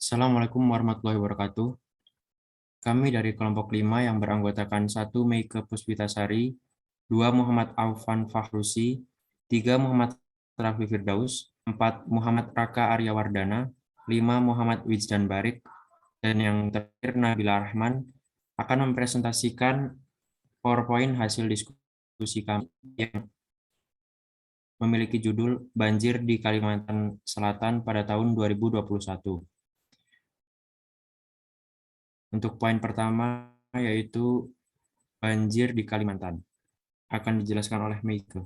Assalamualaikum warahmatullahi wabarakatuh. Kami dari kelompok 5 yang beranggotakan 1 Meike Puspitasari, 2 Muhammad Aufan Fahrusi, 3 Muhammad Raffi Firdaus, 4 Muhammad Raka Aryawardana, 5 Muhammad Wijdan Barik, dan yang terakhir Nabila Rahman akan mempresentasikan PowerPoint hasil diskusi kami yang memiliki judul Banjir di Kalimantan Selatan pada tahun 2021. Untuk poin pertama yaitu banjir di Kalimantan. Akan dijelaskan oleh Meike.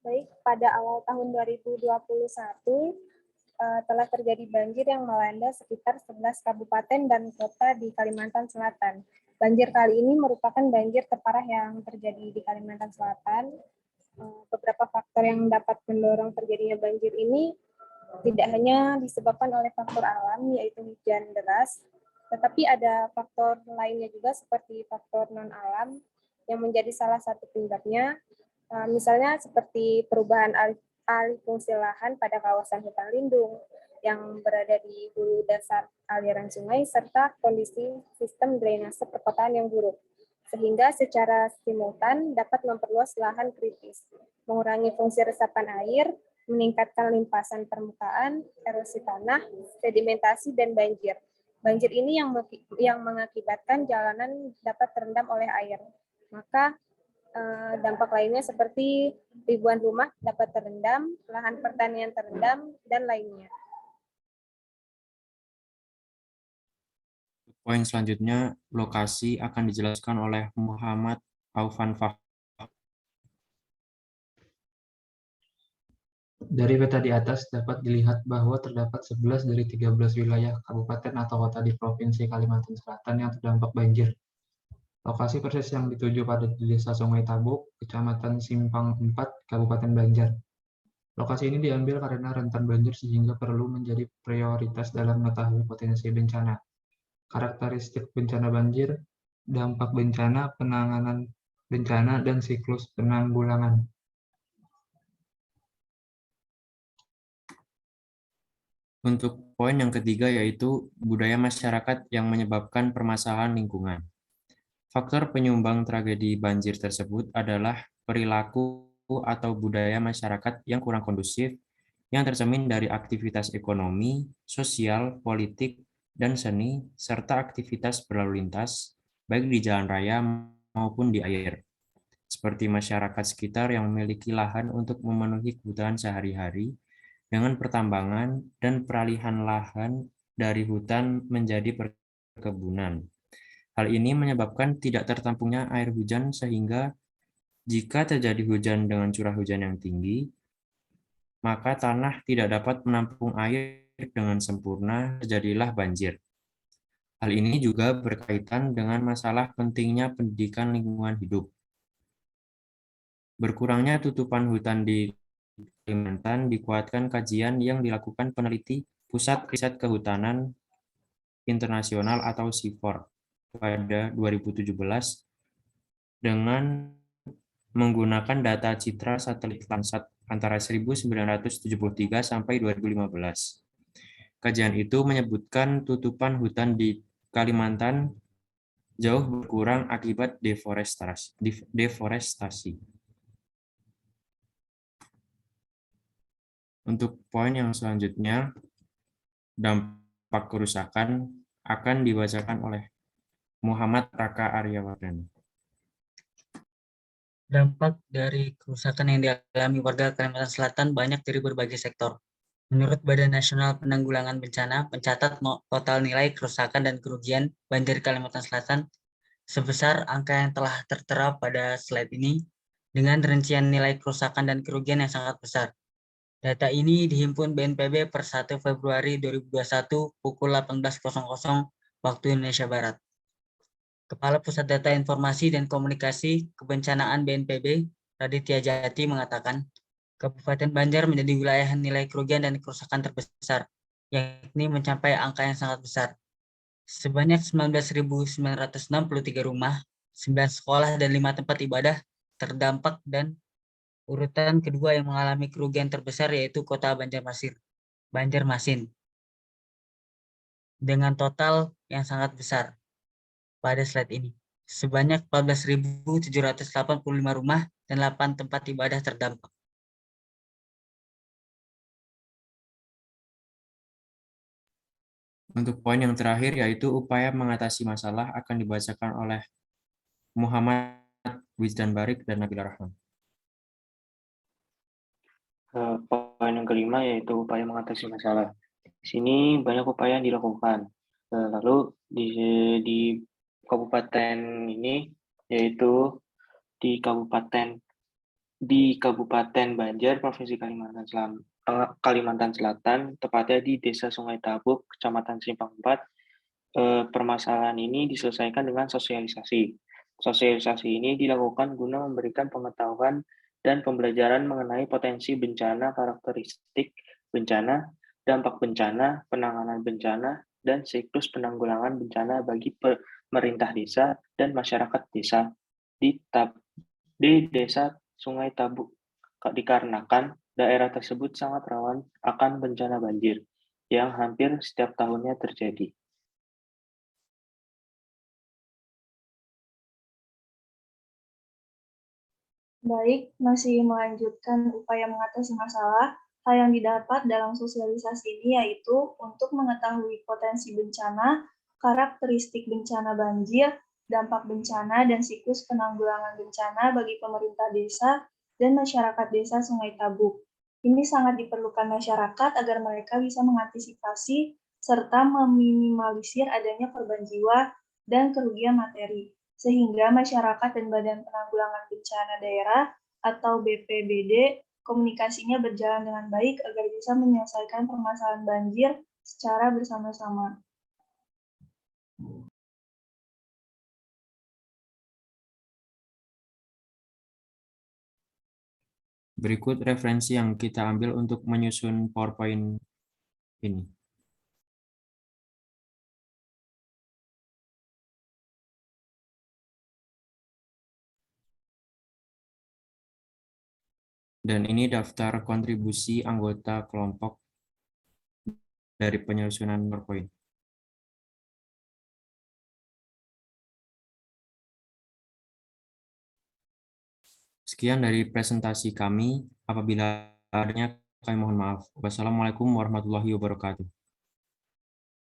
Baik, pada awal tahun 2021 telah terjadi banjir yang melanda sekitar 11 kabupaten dan kota di Kalimantan Selatan. Banjir kali ini merupakan banjir terparah yang terjadi di Kalimantan Selatan. Beberapa faktor yang dapat mendorong terjadinya banjir ini tidak hanya disebabkan oleh faktor alam, yaitu hujan deras, tetapi ada faktor lainnya juga seperti faktor non-alam yang menjadi salah satu penyebabnya. Misalnya seperti perubahan alih fungsi lahan pada kawasan hutan lindung yang berada di hulu dasar aliran sungai, serta kondisi sistem drainase perkotaan yang buruk, sehingga secara simultan dapat memperluas lahan kritis, mengurangi fungsi resapan air, meningkatkan limpasan permukaan, erosi tanah, sedimentasi, dan banjir. Banjir ini yang mengakibatkan jalanan dapat terendam oleh air. Maka dampak lainnya seperti ribuan rumah dapat terendam, lahan pertanian terendam, dan lainnya. Poin selanjutnya, lokasi akan dijelaskan oleh Muhammad Aufan Fahrusi. Dari peta di atas dapat dilihat bahwa terdapat 11 dari 13 wilayah kabupaten atau kota di Provinsi Kalimantan Selatan yang terdampak banjir. Lokasi persis yang dituju pada Desa Sungai Tabuk, Kecamatan Simpang 4, Kabupaten Banjar. Lokasi ini diambil karena rentan banjir sehingga perlu menjadi prioritas dalam mengetahui potensi bencana. Karakteristik bencana banjir, dampak bencana, penanganan bencana, dan siklus penanggulangan. Untuk poin yang ketiga yaitu budaya masyarakat yang menyebabkan permasalahan lingkungan. Faktor penyumbang tragedi banjir tersebut adalah perilaku atau budaya masyarakat yang kurang kondusif yang tercermin dari aktivitas ekonomi, sosial, politik, dan seni, serta aktivitas berlalu lintas, baik di jalan raya maupun di air. Seperti masyarakat sekitar yang memiliki lahan untuk memenuhi kebutuhan sehari-hari dengan pertambangan dan peralihan lahan dari hutan menjadi perkebunan. Hal ini menyebabkan tidak tertampungnya air hujan sehingga jika terjadi hujan dengan curah hujan yang tinggi, maka tanah tidak dapat menampung air dengan sempurna, terjadilah banjir. Hal ini juga berkaitan dengan masalah pentingnya pendidikan lingkungan hidup. Berkurangnya tutupan hutan di Kalimantan dikuatkan kajian yang dilakukan peneliti Pusat Riset Kehutanan Internasional atau SIFOR pada 2017 dengan menggunakan data citra satelit Landsat antara 1973 sampai 2015. Kajian itu menyebutkan tutupan hutan di Kalimantan jauh berkurang akibat deforestasi. Untuk poin yang selanjutnya, dampak kerusakan akan dibacakan oleh Muhammad Raka Aryawardana. Dampak dari kerusakan yang dialami warga Kalimantan Selatan banyak dari berbagai sektor. Menurut Badan Nasional Penanggulangan Bencana, mencatat total nilai kerusakan dan kerugian banjir Kalimantan Selatan sebesar angka yang telah tertera pada slide ini dengan rincian nilai kerusakan dan kerugian yang sangat besar. Data ini dihimpun BNPB per 1 Februari 2021 pukul 18.00 waktu Indonesia Barat. Kepala Pusat Data Informasi dan Komunikasi Kebencanaan BNPB, Raditya Jati mengatakan, Kabupaten Banjar menjadi wilayah nilai kerugian dan kerusakan terbesar, yakni mencapai angka yang sangat besar. Sebanyak 19.963 rumah, 9 sekolah, dan 5 tempat ibadah terdampak, dan urutan kedua yang mengalami kerugian terbesar yaitu Kota Banjarmasin dengan total yang sangat besar pada slide ini. Sebanyak 14.785 rumah dan 8 tempat ibadah terdampak. Untuk poin yang terakhir yaitu upaya mengatasi masalah akan dibacakan oleh Muhammad Wisdan Barik dan Nabila Rahman. Poin yang kelima yaitu upaya mengatasi masalah. Di sini banyak upaya yang dilakukan. Lalu di kabupaten ini yaitu di Kabupaten Banjar, Provinsi Kalimantan Selatan, tepatnya di Desa Sungai Tabuk, Kecamatan Simpang 4. Permasalahan ini diselesaikan dengan sosialisasi. Sosialisasi ini dilakukan guna memberikan pengetahuan dan pembelajaran mengenai potensi bencana, karakteristik bencana, dampak bencana, penanganan bencana, dan siklus penanggulangan bencana bagi pemerintah desa dan masyarakat desa di Desa Sungai Tabuk, dikarenakan daerah tersebut sangat rawan akan bencana banjir yang hampir setiap tahunnya terjadi. Baik, masih melanjutkan upaya mengatasi masalah. Hal yang didapat dalam sosialisasi ini yaitu untuk mengetahui potensi bencana, karakteristik bencana banjir, dampak bencana, dan siklus penanggulangan bencana bagi pemerintah desa dan masyarakat desa Sungai Tabuk. Ini sangat diperlukan masyarakat agar mereka bisa mengantisipasi serta meminimalisir adanya korban jiwa dan kerugian materi, sehingga masyarakat dan Badan Penanggulangan Bencana Daerah atau BPBD komunikasinya berjalan dengan baik agar bisa menyelesaikan permasalahan banjir secara bersama-sama. Berikut referensi yang kita ambil untuk menyusun PowerPoint ini. Dan ini daftar kontribusi anggota kelompok dari penyusunan PowerPoint. Sekian dari presentasi kami. Apabila adanya, kami mohon maaf. Wassalamualaikum warahmatullahi wabarakatuh.